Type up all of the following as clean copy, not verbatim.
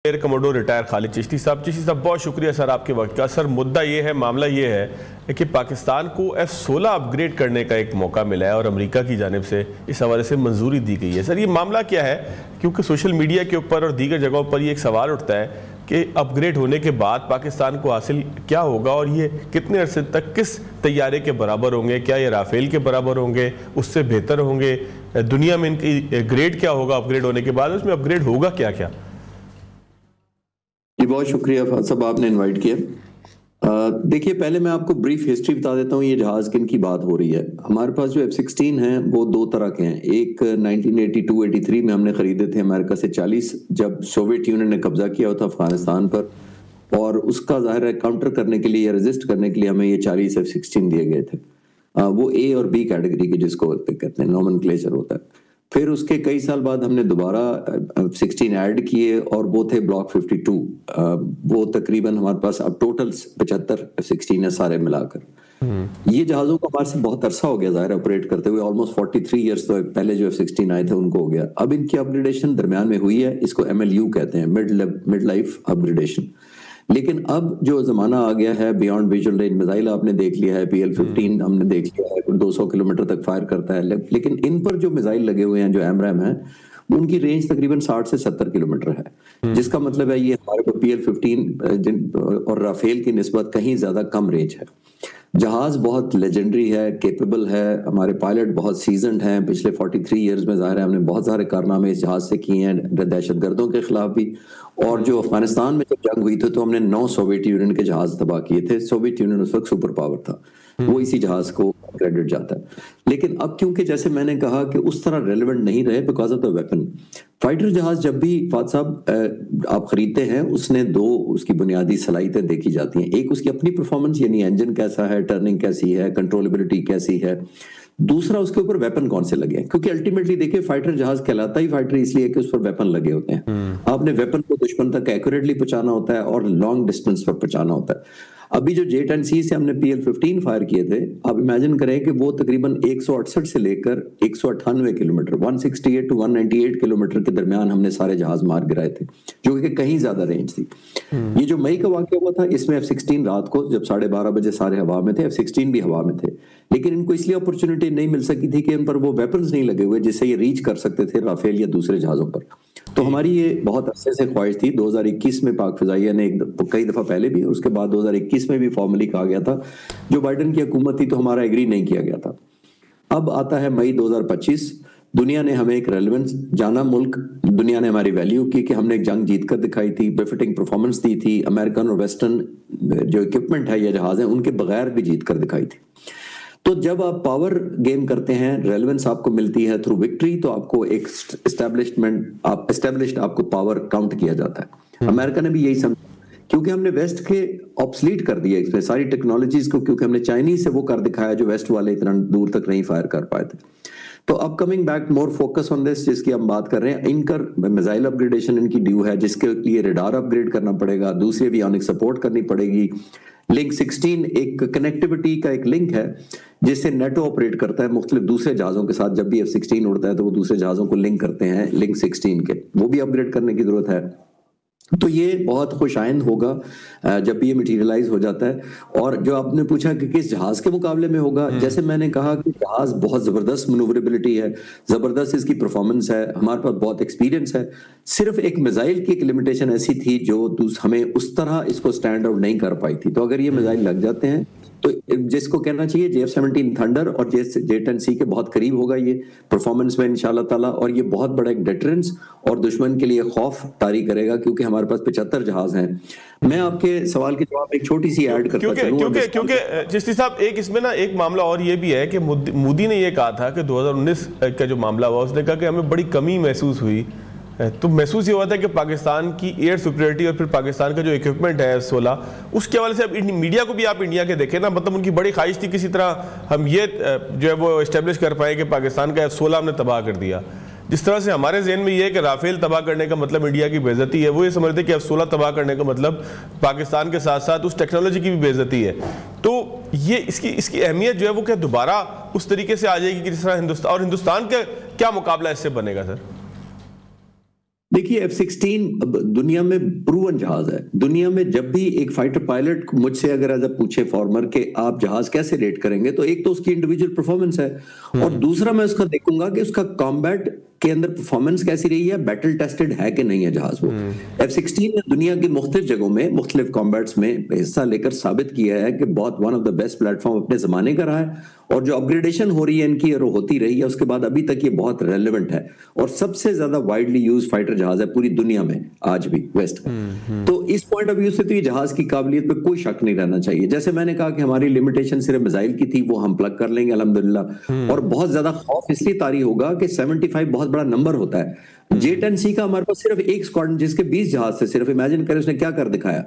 Year commodore retire خالد چشتی صاحب بہت شکریہ سر آپ کے وقت کا۔ سر مدعا یہ ہے، معاملہ یہ ہے کہ پاکستان کو F-16 اپ گریڈ کرنے کا ایک موقع ملا ہے اور امریکہ کی جانب سے اس حوالے سے منظوری دی گئی ہے۔ سر یہ معاملہ کیا ہے؟ کیونکہ سوشل میڈیا کے اوپر اور دیگر جگہوں پر یہ ایک سوال اٹھتا ہے کہ اپ گریڈ ہونے کے بعد پاکستان کو حاصل کیا ہوگا اور یہ کتنے عرصے تک کس طیارے کے برابر ہوں گے؟ کیا یہ رافیل کے برابر ہوں گے؟ اس سے بہتر ہوں گے؟ دنیا میں ان کی گریڈ کیا ہوگا اپ گریڈ ہونے کے بعد؟ اس میں اپ گریڈ ہوگا کیا کیا؟ جی بہت شکریہ فاضل صاحب، آپ نے انوائٹ کیا۔ دیکھیے پہلے میں آپ کو بریف ہسٹری بتا دیتا ہوں، یہ جہاز کن کی بات ہو رہی ہے۔ ہمارے پاس جو F-16 ہیں وہ دو طرح کے ہیں۔ ایک 1982-83 میں ہم نے خریدے تھے امریکہ سے 40، جب سوویت یونین نے قبضہ کیا تھا افغانستان پر، اور اس کا ظاہر ہے کاؤنٹر کرنے کے لیے یا ریزسٹ کرنے کے لیے ہمیں یہ 40 F-16 دیے گئے تھے۔ وہ اے اور بی کیٹیگری کے جس کو کہتے ہیں، نومنکلیچر ہوتا ہے۔ پھر اس کے کئی سال بعد ہم نے دوبارہ F-16 ایڈ کیے اور وہ تھے بلاک 52۔ وہ تقریباً ہمارے پاس اب ٹوٹل 75 F-16 ہے سارے ملا کر۔ یہ جہازوں کا ہمارے سے بہت عرصہ ہو گیا ظاہر آپریٹ کرتے ہوئے، آلموسٹ 43 ایئرس تو پہلے جو F-16 آئے تھے ان کو ہو گیا۔ اب ان کی اپ گریڈیشن درمیان میں ہوئی ہے، اس کو MLU کہتے ہیں، مڈ لائف اپ گریڈیشن۔ لیکن اب جو زمانہ آ گیا ہے بیانڈ ویژول رینج میزائل آپ نے دیکھ لیا ہے، PL-15 ہم نے دیکھ لیا ہے، 200 کلومیٹر تک فائر کرتا ہے، لیکن ان پر جو میزائل لگے ہوئے ہیں جو AMRAAM ہیں ان کی رینج تقریباً 60 سے 70 کلومیٹر ہے، جس کا مطلب ہے یہ ہمارے کو PL-15 اور رافیل کی نسبت کہیں زیادہ کم رینج ہے۔ جہاز بہت لیجنڈری ہے، کیپیبل ہے، ہمارے پائلٹ بہت سیزنڈ ہیں۔ پچھلے 43 ایئرز میں ظاہر ہے ہم نے بہت سارے کارنامے اس جہاز سے کیے ہیں، دہشت گردوں کے خلاف بھی، اور جو افغانستان میں جب جنگ ہوئی تھی تو ہم نے 9 سوویت یونین کے جہاز تباہ کیے تھے۔ سوویت یونین اس وقت سپر پاور تھا، وہ اسی جہاز کو کریڈٹ جاتا ہے۔ لیکن اب کیونکہ جیسے میں نے کہا کہ اس طرح ریلیونٹ نہیں رہے because of the weapon. Fighter جہاز جب بھی فات صاحب آپ خریدتے ہیں اس نے دو اس کی بنیادی صلاحیتیں دیکھی جاتی ہیں۔ ایک اس کی اپنی پرفارمنس، یعنی انجن کیسا ہے، ٹرننگ کیسی ہے، کنٹرولبلٹی کیسی ہے۔ دوسرا اس کے اوپر ویپن کون سے لگے ہیں، کیونکہ الٹیمیٹلی دیکھیں فائٹر جہاز کہلاتا ہی فائٹر اس لیے کہ اس پر ویپن لگے ہوتے ہیں۔ آپ نے ویپن کو دشمن تک ایکوریٹلی پہنچانا ہوتا ہے اور لانگ ڈسٹینس پر پہنچانا ہوتا ہے۔ ابھی جو J-10C سے ہم نے PL-15 فائر کیے تھے، آپ امیجن کریں کہ وہ تقریباً 168 سے لے کر 198 کلومیٹر 168 to 198 کلومیٹر کے درمیان ہم نے سارے جہاز مار گرائے تھے، جو کہ کہیں زیادہ رینج تھی۔ یہ جو مئی کا واقعہ ہوا تھا اس میں F-16 رات کو جب 12:30 بجے سارے ہوا میں تھے، F-16 بھی ہوا میں تھے، لیکن ان کو اس لیے اپرچونٹی نہیں مل سکی تھی کہ ان پر وہ ویپنز نہیں لگے ہوئے جس سے یہ ریچ کر سکتے تھے رافیل یا دوسرے جہازوں پر۔ تو ہماری یہ بہت عرصے سے خواہش تھی۔ 2021 میں پاک فضائیہ نے کئی دفعہ پہلے بھی، اس کے بعد 2021 میں بھی فارملی کہا گیا تھا، جو بائیڈن کی حکومت تھی تو ہمارا ایگری نہیں کیا گیا تھا۔ اب آتا ہے مئی 2025، دنیا نے ہمیں ایک ریلیونس جانا، ملک دنیا نے ہماری ویلیو کی کہ ہم نے ایک جنگ جیت کر دکھائی تھی، بفٹنگ پرفارمنس دی تھی، امریکن اور ویسٹرن جو اکوپمنٹ ہے یا جہاز ہیں ان کے بغیر بھی جیت کر دکھائی تھی۔ تو جب آپ پاور گیم کرتے ہیں، ریلیونس آپ کو ملتی ہے تھرو وکٹری، تو آپ کو ایک اسٹیبلشڈ آپ کو پاور کاؤنٹ کیا جاتا ہے۔ امریکہ نے بھی یہی سمجھا، کیونکہ ہم نے ویسٹ کے آبسلیٹ کر دیا اس میں ساری ٹیکنالوجیز کو، کیونکہ ہم نے چائنیز سے وہ کر دکھایا جو ویسٹ والے اتنا دور تک نہیں فائر کر پائے تھے۔ تو اب coming back more focus on this جس کی ہم بات کر رہے ہیں، ان کا میزائل اپ گریڈیشن ان کی ڈیو ہے، جس کے لیے ریڈار اپ گریڈ کرنا پڑے گا، دوسری ایویونک سپورٹ کرنی پڑے گی۔ لنک 16 ایک کنیکٹیوٹی کا ایک لنک ہے جس سے نیٹو آپریٹ کرتا ہے مختلف دوسرے جہازوں کے ساتھ۔ جب بھی F-16 اڑتا ہے تو وہ دوسرے جہازوں کو لنک کرتے ہیں لنک 16 کے، وہ بھی اپ گریڈ کرنے کی ضرورت ہے۔ تو یہ بہت خوش آئند ہوگا جب بھی یہ مٹیریلائز ہو جاتا ہے۔ اور جو آپ نے پوچھا کہ کس جہاز کے مقابلے میں ہوگا، جیسے میں نے کہا کہ جہاز بہت زبردست منوربلٹی ہے، زبردست اس کی پرفارمنس ہے، ہمارے پاس بہت ایکسپیرینس ہے۔ صرف ایک میزائل کی ایک لمیٹیشن ایسی تھی جو ہمیں اس طرح اس کو سٹینڈ آؤٹ نہیں کر پائی تھی۔ تو اگر یہ میزائل لگ جاتے ہیں تو جس کو کہنا چاہیے J-17 تھنڈر اور J-10C کے بہت قریب ہوگا یہ پرفارمنس میں انشاءاللہ تعالیٰ، اور یہ بہت بڑا ایک ڈیٹرنس اور دشمن کے لیے خوف طاری کرے گا، کیونکہ ہمارے پاس 75 جہاز ہیں۔ میں آپ کے سوال کے جواب ایک چھوٹی سی ایڈ کرتا چلوں، کیونکہ چشتی صاحب ایک اس میں نا ایک معاملہ اور یہ بھی ہے کہ مودی نے یہ کہا تھا کہ 2019 کا جو معاملہ ہوا اس نے کہا کہ ہمیں بڑی کمی محسوس ہوئی، تو محسوس یہ ہوا تھا کہ پاکستان کی ایئر سیکورٹی اور پھر پاکستان کا جو اکوپمنٹ ہے F-16 اس کے حوالے سے اب میڈیا کو بھی آپ انڈیا کے دیکھیں نا، مطلب ان کی بڑی خواہش تھی کسی طرح ہم یہ جو ہے وہ اسٹیبلش کر پائیں کہ پاکستان کا F-16 ہم نے تباہ کر دیا۔ جس طرح سے ہمارے ذہن میں یہ ہے کہ رافیل تباہ کرنے کا مطلب انڈیا کی بے عزتی ہے، وہ یہ سمجھتے کہ F-16 تباہ کرنے کا مطلب پاکستان کے ساتھ ساتھ اس ٹیکنالوجی کی بھی بے عزتی ہے۔ تو یہ اس کی اہمیت جو ہے وہ کیا دوبارہ اس طریقے سے آ جائے گی کہ جس طرح ہندوستان کا کیا مقابلہ اس سے بنے گا سر؟ देखिए F-16 दुनिया में प्रूवन जहाज है। दुनिया में जब भी एक फाइटर पायलट मुझसे अगर ऐसा पूछे फॉर्मर के आप जहाज कैसे रेट करेंगे, तो एक तो उसकी इंडिविजुअल परफॉर्मेंस है और दूसरा मैं उसका देखूंगा कि उसका कॉम्बैट के अंदर परफॉर्मेंस कैसी रही है, बैटल टेस्टेड है कि नहीं है जहाज वो। F-16 ने दुनिया की मुख्तलिफ जगहों में मुख्तलिफ कॉम्बैट्स में हिस्सा लेकर साबित किया है कि बहुत one of the best platform अपने जमाने का रहा है और जो अपग्रेडेशन हो रही है इनकी और होती रही है उसके बाद अभी तक ये बहुत रेलेवेंट है और सबसे ज्यादा वाइडली यूज फाइटर जहाज है पूरी दुनिया में आज भी वेस्ट का। तो इस पॉइंट ऑफ व्यू से तो ये जहाज की काबिलियत पे कोई शक नहीं रहना चाहिए। जैसे मैंने कहा कि हमारी लिमिटेशन सिर्फ मिसाइल की थी, वो हम प्लग कर लेंगे अल्हम्दुलिल्लाह। और बहुत ज्यादा खौफ इसलिए तारी होगा कि 75 बहुत बड़ा नंबर होता है। J-10C का हमारे पास सिर्फ एक स्क्वाड्रन जिसके 20 जहाज थे सिर्फ, इमेजिन करें उसने क्या कर दिखाया।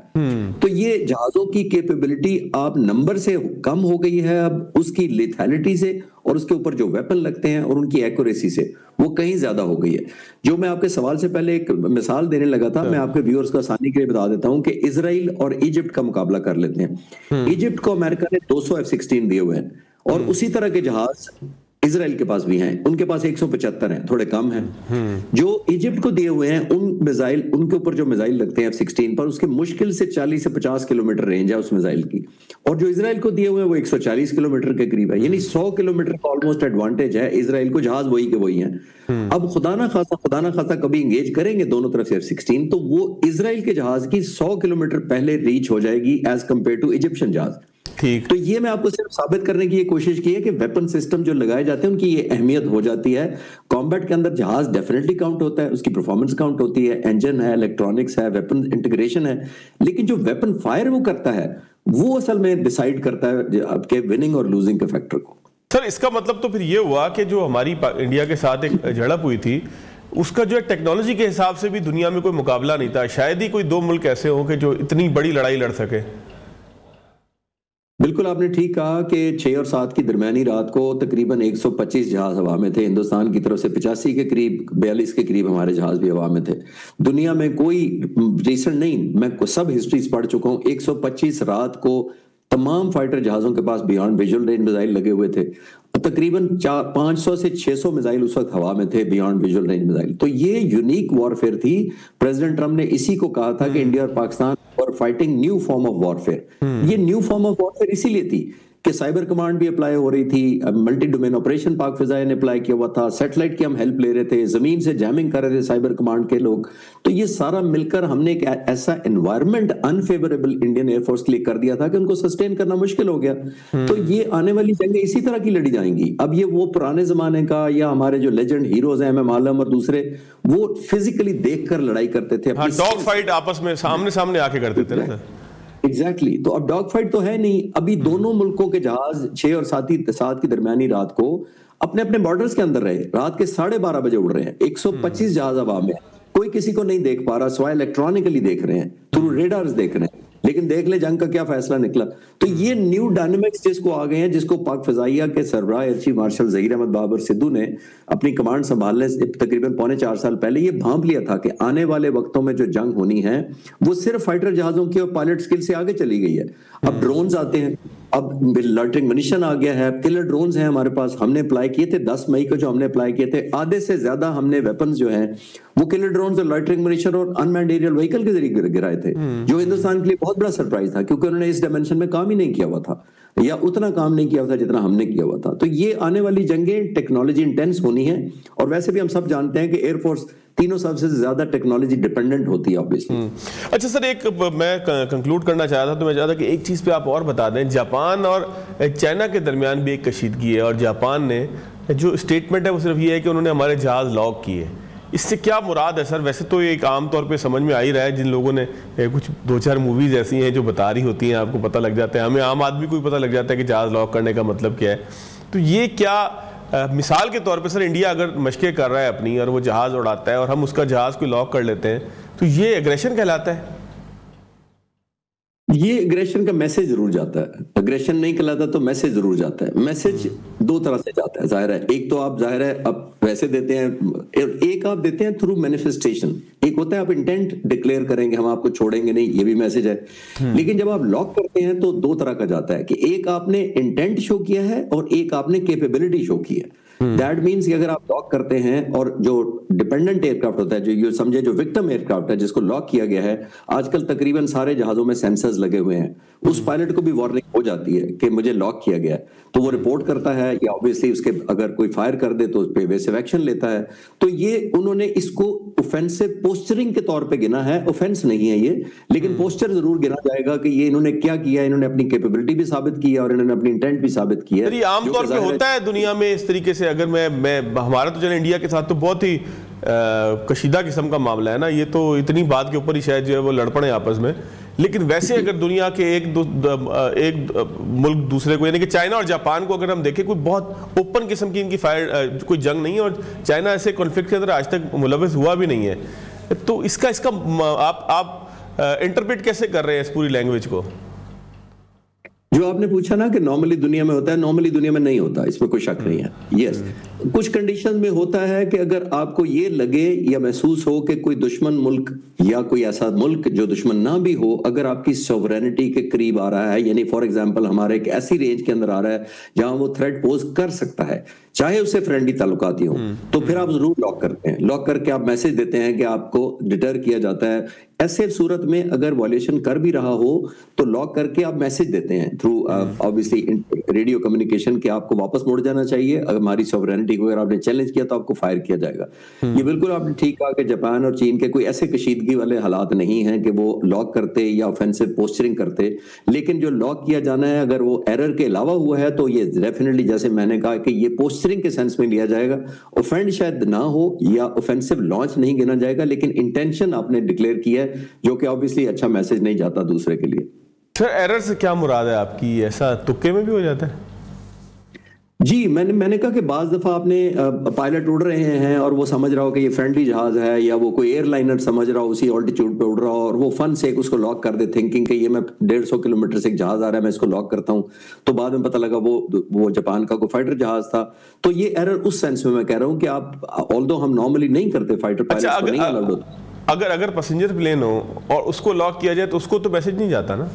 तो ये जहाजों की कैपेबिलिटी आप नंबर से कम हो गई है अब, उसकी लेथैलिटी से और उसके ऊपर जो वेपन लगते हैं और उनकी एक्यूरेसी से वो कहीं ज्यादा हो गई है। जो मैं आपके सवाल से पहले एक मिसाल देने लगा था, मैं आपके व्यूअर्स को आसानी के लिए बता देता हूं कि इजराइल और इजिप्ट का मुकाबला कर लेते हैं। इजिप्ट को अमेरिका ने 200 F-16 दिए हुए हैं और उसी तरह के जहाज इजराइल के पास भी हैं, उनके पास 175 हैं, थोड़े कम हैं। जो इजिप्ट को दिए हुए हैं उन मिसाइल, उनके ऊपर जो मिसाइल लगते हैं F-16 पर, उसके मुश्किल से 40 से 50 किलोमीटर रेंज है उस मिसाइल की, और जो इजराइल को दिए हुए हैं वो 140 किलोमीटर के करीब है, यानी 100 किलोमीटर का ऑलमोस्ट एडवांटेज है इजराइल को। जहाज वही के वही हैं। अब खुदा ना खासा कभी इंगेज करेंगे दोनों तरफ से F-16 तो वो इजराइल के जहाज की 100 किलोमीटर पहले रीच हो जाएगी एज कंपेयर टू इजिप्शियन जहाज। ठीक। तो ये मैं आपको सिर्फ साबित करने की ये कोशिश की है कि वेपन सिस्टम जो लगाए जाते हैं उनकी ये अहमियत हो जाती है। कॉम्बैट के अंदर जहाज डेफिनेटली काउंट होता है, उसकी परफॉर्मेंस काउंट होती है, इंजन है, इलेक्ट्रॉनिक्स है, वेपन इंटीग्रेशन है, लेकिन जो वेपन फायर वो करता है वो असल में डिसाइड करता है आपके विनिंग और लूजिंग के फैक्टर को। सर इसका मतलब तो फिर ये हुआ कि जो हमारी इंडिया के साथ एक झड़प हुई थी उसका जो है टेक्नोलॉजी के हिसाब से भी दुनिया में कोई मुकाबला नहीं था। शायद ही कोई दो मुल्क ऐसे हो कि जो इतनी बड़ी लड़ाई लड़ सके। बिल्कुल आपने ठीक कहा कि 6 और 7 की दरमियानी रात को तकरीबन 125 जहाज हवा में थे हिंदुस्तान की तरफ से, 85 के करीब, 42 के करीब हमारे जहाज भी हवा में थे। दुनिया में कोई रिसेंट नहीं, मैं सब हिस्ट्रीज पढ़ चुका हूँ, 125 रात को तमाम फाइटर जहाजों के पास बियॉन्ड विजुअल रेंज मिसाइल लगे हुए थे। तकरीबन 500 से 600 मिसाइल उस वक्त हवा में थे बियॉन्ड विजुअल रेंज मिसाइल। तो ये यूनिक वॉरफेयर थी। प्रेसिडेंट ट्रम्प ने इसी को कहा था कि इंडिया और पाकिस्तान और fighting new form of warfare. ये न्यू फॉर्म ऑफ वॉरफेयर इसीलिए थी कि साइबर कमांड भी अप्लाई हो रही थी, मल्टी डोमेन ऑपरेशन पाक फिजाई ने अप्लाई किया हुआ था, सैटेलाइट की हम हेल्प ले रहे थे, जमीन से जैमिंग कर रहे थे साइबर कमांड के लोग। तो ये सारा मिलकर हमने एक ऐसा एनवायरनमेंट अनफेवरेबल इंडियन एयरफोर्स के लिए कर दिया था कि उनको सस्टेन करना मुश्किल हो गया। तो ये आने वाली जंगें इसी तरह की लड़ी जाएंगी। अब ये वो पुराने जमाने का या हमारे जो लेजेंड हीरोज हैं एम आलम और दूसरे, वो फिजिकली देखकर लड़ाई करते थे, डॉग फाइट आपस में सामने सामने आके करते थे ना। एग्जैक्टली तो अब डॉग फाइट तो है नहीं। अभी दोनों मुल्कों के जहाज 6 और 7 की दरमियानी रात को अपने अपने बॉर्डर्स के अंदर रहे, रात के 12:30 बजे उड़ रहे हैं। 125 जहाज हवा में, कोई किसी को नहीं देख पा रहा, सिवाय इलेक्ट्रॉनिकली देख रहे हैं, थ्रू रेडार्स देख रहे हैं। लेकिन देख ले जंग का क्या फैसला निकला। तो ये न्यू डायनामिक्स जिसको आ गए हैं, जिसको पाक फिजाइया के सरबराह air chief marshal Zaheer Ahmed Babar Sidhu ने अपनी कमांड संभालने से तकरीबन 3.25 साल पहले ये भांप लिया था कि आने वाले वक्तों में जो जंग होनी है वो सिर्फ फाइटर जहाजों की और पायलट स्किल से आगे चली गई है। अब ड्रोन्स आते हैं, अब लॉटरिंग मिनिशन आ गया है, किलर ड्रोन्स हैं हमारे पास, हमने अप्लाई किए थे 10 मई को, जो हमने अप्लाई किए थे आधे से ज्यादा हमने वेपन्स जो हैं वो किलर ड्रोन्स और लॉटरिंग मिनिशन और अनमैन्ड एरियल व्हीकल के जरिए गिराए थे, जो हिंदुस्तान के लिए बहुत बड़ा सरप्राइज था क्योंकि उन्होंने इस डायमेंशन में काम ही नहीं किया हुआ था या उतना काम नहीं किया हुआ था जितना हमने किया हुआ था। तो ये आने वाली जंगें टेक्नोलॉजी इंटेंस होनी है और वैसे भी हम सब जानते हैं कि एयरफोर्स तीनों सबसे ज्यादा टेक्नोलॉजी डिपेंडेंट होती है ऑब्वियसली। अच्छा सर, एक मैं कंक्लूड करना चाह रहा था, तो मैं चाहता कि एक चीज पे आप और बता दें। जापान और चाइना के दरमियान भी एक कशीदगी है और जापान ने जो स्टेटमेंट है वो सिर्फ ये है कि उन्होंने हमारे जहाज लॉक किए। इससे क्या मुराद है सर? वैसे तो ये एक आम तौर पे समझ में आ ही रहा है, जिन लोगों ने कुछ 2-4 मूवीज ऐसी हैं जो बता रही होती हैं, आपको पता लग जाता है, हमें आम आदमी को भी पता लग जाता है कि जहाज लॉक करने का मतलब क्या है। तो ये क्या मिसाल के तौर पे सर, इंडिया अगर मशक़ें कर रहा है अपनी और वो जहाज उड़ाता है और हम उसका जहाज को लॉक कर लेते हैं, तो ये एग्रेशन कहलाता है? ये एग्रेशन का मैसेज जरूर जाता है। एग्रेशन नहीं कहलाता तो मैसेज जरूर जाता है। मैसेज दो तरह से जाता है, जाहिर है। एक तो आप जाहिर है अब वैसे देते हैं, एक आप देते हैं थ्रू मैनिफेस्टेशन। एक होता है आप इंटेंट डिक्लेयर करेंगे हम आपको छोड़ेंगे नहीं, ये भी मैसेज है। लेकिन जब आप लॉक करते हैं तो दो तरह का जाता है कि एक आपने इंटेंट शो किया है और एक आपने कैपेबिलिटी शो की है। दैट मीन्स कि अगर आप लॉक करते हैं और जो डिपेंडेंट एयरक्राफ्ट होता है, जो ये समझे जो विक्टिम एयरक्राफ्ट है जिसको लॉक किया गया है, आजकल तकरीबन सारे जहाजों में सेंसर्स लगे हुए हैं, उस पायलट को भी वार्निंग हो जाती है कि मुझे लॉक किया गया है, तो वो रिपोर्ट करता है या ऑब्वियसली उसके अगर कोई फायर कर दे तो उस पे एवेसिव एक्शन लेता है। तो ये उन्होंने इसको ऑफेंसिव पोस्चरिंग के तौर पे गिना है, ऑफेंस नहीं है ये, लेकिन पोस्चर जरूर गिना जाएगा कि ये इन्होंने क्या किया, इन्होंने अपनी कैपेबिलिटी भी साबित की है और इन्होंने अपनी इंटेंट भी साबित की है। ये आमतौर पे होता है दुनिया में इस तरीके से, अगर मैं हमारा तो चले इंडिया के साथ तो बहुत ही कशीदा किस्म का मामला है ना, ये तो इतनी बात के ऊपर ही शायद जो है वो लड़ पड़े आपस में, लेकिन वैसे अगर दुनिया के एक मुल्क दूसरे को, यानी कि चाइना और जापान को अगर हम देखें, कोई बहुत ओपन किस्म की इनकी फायर कोई जंग नहीं है और चाइना ऐसे कॉन्फ्लिक्ट के अंदर आज तक मुलव्वस हुआ भी नहीं है, तो इसका आप इंटरप्रेट कैसे कर रहे हैं इस पूरी लैंग्वेज को? जो आपने पूछा ना कि नॉर्मली दुनिया में होता है, नॉर्मली दुनिया में नहीं होता, इसमें कोई शक नहीं है। यस, कुछ कंडीशंस में होता है कि अगर आपको ये लगे या महसूस हो कि कोई दुश्मन मुल्क या कोई ऐसा मुल्क जो दुश्मन ना भी हो, अगर आपकी सॉवरेनिटी के करीब आ रहा है, यानी फॉर एग्जांपल हमारे एक ऐसी रेंज के अंदर आ रहा है जहां वो थ्रेट पोज कर सकता है, चाहे उससे फ्रेंडली ताल्लुकात ही हो, तो फिर आप जरूर लॉक करते हैं। लॉक करके आप मैसेज देते हैं कि आपको डिटर किया जाता है। ऐसे सूरत में अगर वॉयलेशन कर भी रहा हो तो लॉक करके आप मैसेज देते हैं थ्रू ऑब्वियसली रेडियो कम्युनिकेशन कि आपको वापस मुड़ जाना चाहिए, अगर हमारी सॉवरेनिटी को अगर आपने चैलेंज किया तो आपको फायर किया जाएगा। ये बिल्कुल आपने ठीक कहा कि जापान और चीन के कोई ऐसे कशीदगी वाले हालात नहीं हैं कि वो लॉक करते या ऑफेंसिव पोस्चरिंग करते, लेकिन जो लॉक किया जाना है अगर वो एरर के अलावा हुआ है तो ये डेफिनेटली, जैसे मैंने कहा कि ये पोस्चरिंग के सेंस में लिया जाएगा। ऑफेंड शायद ना हो या ऑफेंसिव लॉन्च नहीं गिना जाएगा, लेकिन इंटेंशन आपने डिक्लेयर किया है, जो कि ऑब्वियसली अच्छा मैसेज नहीं जाता दूसरे के लिए। सर, एरर से क्या मुराद है आपकी? ऐसा तुक्के में भी हो जाता है? जी, मैंने कहा कि बाज़ दफ़ा आपने पायलट उड़ रहे हैं और वो समझ रहा हो कि ये फ्रेंडली जहाज है, या वो कोई एयरलाइनर समझ रहा हो उसी ऑल्टीट्यूड पे उड़ रहा हो और वो फन से उसको लॉक कर दे, थिंकिंग कि ये मैं 150 किलोमीटर से एक जहाज आ रहा है, मैं इसको लॉक करता हूँ, तो बाद में पता लगा वो जापान का कोई फाइटर जहाज था। तो ये एरर उस सेंस में मैं कह रहा हूँ कि आप, ऑल्दो हम नॉर्मली नहीं करते, फाइटर पायलट को नहीं अलाउड होता। अगर पैसेंजर प्लेन हो और उसको लॉक किया जाए तो उसको तो मैसेज नहीं जाता ना?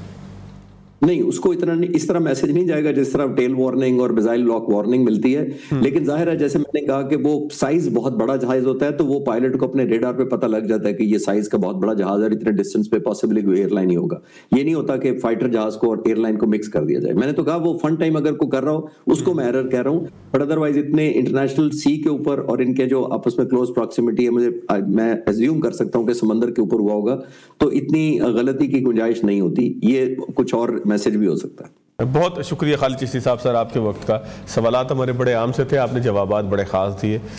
नहीं, उसको इस तरह मैसेज नहीं जाएगा जिस तरह टेल वार्निंग और मिसाइल लॉक वार्निंग मिलती है, लेकिन जाहिर है जैसे मैंने कहा कि वो साइज बहुत बड़ा जहाज होता है, तो वो पायलट को अपने रेडार पे पता लग जाता है कि ये साइज का बहुत बड़ा जहाज है, इतने डिस्टेंस पे पॉसिबली कोई एयरलाइन ही होगा। ये नहीं होता कि फाइटर जहाज को और एयरलाइन को मिक्स कर दिया जाए। मैंने तो कहा वो फन टाइम अगर को कर रहा हो उसको मैं एरर कह रहा हूँ, बट अदरवाइज इतने इंटरनेशनल सी के ऊपर और इनके जो आपस में क्लोज प्रॉक्सिमिटी है, मैं एज्यूम कर सकता हूँ कि समंदर के ऊपर हुआ होगा, तो इतनी गलती की गुंजाइश नहीं होती, ये कुछ और मैसेज भी हो सकता है। बहुत शुक्रिया खालिद चिश्ती साहब सर आपके वक्त का। सवालात हमारे बड़े आम से थे, आपने जवाबात बड़े खास दिए।